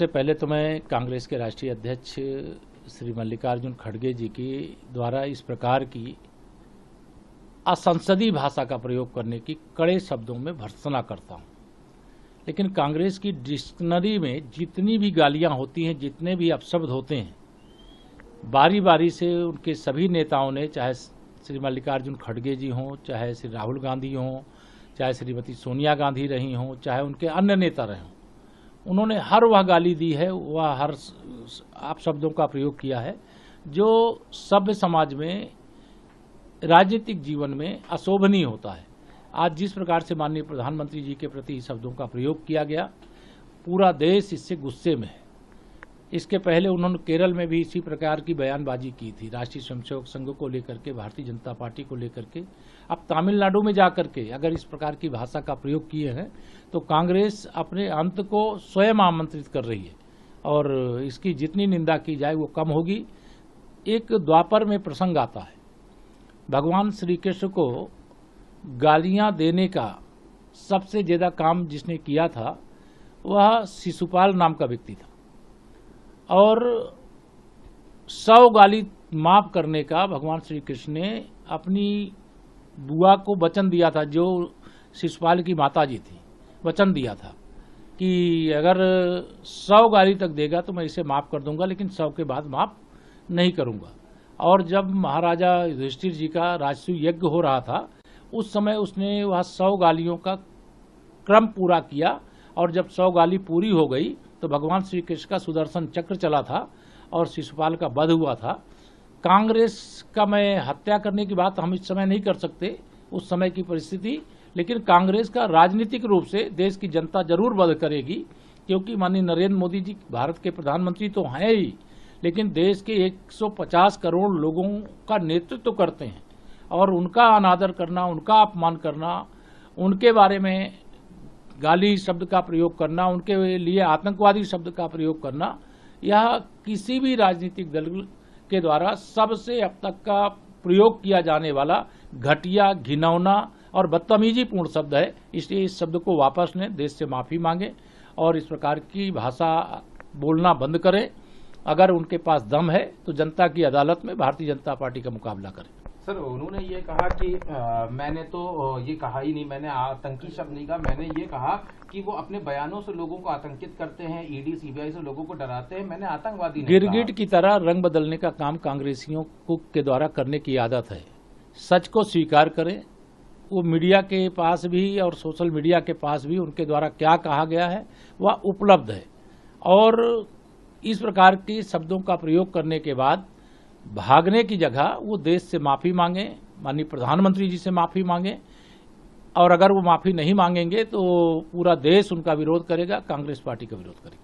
सबसे पहले तो मैं कांग्रेस के राष्ट्रीय अध्यक्ष श्री मल्लिकार्जुन खड़गे जी की द्वारा इस प्रकार की असंसदीय भाषा का प्रयोग करने की कड़े शब्दों में भर्त्सना करता हूं। लेकिन कांग्रेस की डिक्शनरी में जितनी भी गालियां होती हैं, जितने भी अपशब्द होते हैं, बारी बारी से उनके सभी नेताओं ने, चाहे श्री मल्लिकार्जुन खड़गे जी हों, चाहे श्री राहुल गांधी हों, चाहे श्रीमती सोनिया गांधी रही हों, चाहे उनके अन्य नेता रहे हों, उन्होंने हर वह गाली दी है, वह हर अपशब्दों का प्रयोग किया है जो सभ्य समाज में, राजनीतिक जीवन में अशोभनीय होता है। आज जिस प्रकार से माननीय प्रधानमंत्री जी के प्रति शब्दों का प्रयोग किया गया, पूरा देश इससे गुस्से में है। इसके पहले उन्होंने केरल में भी इसी प्रकार की बयानबाजी की थी, राष्ट्रीय स्वयंसेवक संघ को लेकर के, भारतीय जनता पार्टी को लेकर के। अब तमिलनाडु में जाकर के अगर इस प्रकार की भाषा का प्रयोग किए हैं तो कांग्रेस अपने अंत को स्वयं आमंत्रित कर रही है और इसकी जितनी निंदा की जाए वो कम होगी। एक द्वापर में प्रसंग आता है, भगवान श्री कृष्ण को गालियां देने का सबसे ज्यादा काम जिसने किया था वह शिशुपाल नाम का व्यक्ति था और 100 गाली माफ करने का भगवान श्री कृष्ण ने अपनी बुआ को वचन दिया था, जो शिशुपाल की माता जी थी, वचन दिया था कि अगर 100 गाली तक देगा तो मैं इसे माफ कर दूंगा, लेकिन 100 के बाद माफ नहीं करूंगा। और जब महाराजा युधिष्ठिर जी का राजसूय यज्ञ हो रहा था उस समय उसने वह 100 गालियों का क्रम पूरा किया और जब 100 गाली पूरी हो गई तो भगवान श्री कृष्ण का सुदर्शन चक्र चला था और शिशुपाल का वध हुआ था। कांग्रेस का मैं हत्या करने की बात हम इस समय नहीं कर सकते, उस समय की परिस्थिति, लेकिन कांग्रेस का राजनीतिक रूप से देश की जनता जरूर वध करेगी, क्योंकि माननीय नरेंद्र मोदी जी भारत के प्रधानमंत्री तो हैं ही, लेकिन देश के 150 करोड़ लोगों का नेतृत्व तो करते हैं और उनका अनादर करना, उनका अपमान करना, उनके बारे में गाली शब्द का प्रयोग करना, उनके लिए आतंकवादी शब्द का प्रयोग करना, यह किसी भी राजनीतिक दल के द्वारा सबसे अब तक का प्रयोग किया जाने वाला घटिया, घिनौना और बदतमीजीपूर्ण शब्द है। इसलिए इस शब्द को वापस लें, देश से माफी मांगे और इस प्रकार की भाषा बोलना बंद करें। अगर उनके पास दम है तो जनता की अदालत में भारतीय जनता पार्टी का मुकाबला करें। सर, उन्होंने ये कहा कि मैंने तो ये कहा ही नहीं, मैंने आतंकी शब्द नहीं कहा, मैंने ये कहा कि वो अपने बयानों से लोगों को आतंकित करते हैं, ईडी सीबीआई से लोगों को डराते हैं, मैंने आतंकवादी नहीं कहा। गिरगिट की तरह रंग बदलने का काम कांग्रेसियों के द्वारा करने की आदत है। सच को स्वीकार करें। वो मीडिया के पास भी और सोशल मीडिया के पास भी उनके द्वारा क्या कहा गया है वह उपलब्ध है और इस प्रकार के शब्दों का प्रयोग करने के बाद भागने की जगह वो देश से माफी मांगे, माननीय प्रधानमंत्री जी से माफी मांगे और अगर वो माफी नहीं मांगेंगे तो पूरा देश उनका विरोध करेगा, कांग्रेस पार्टी का विरोध करेगा।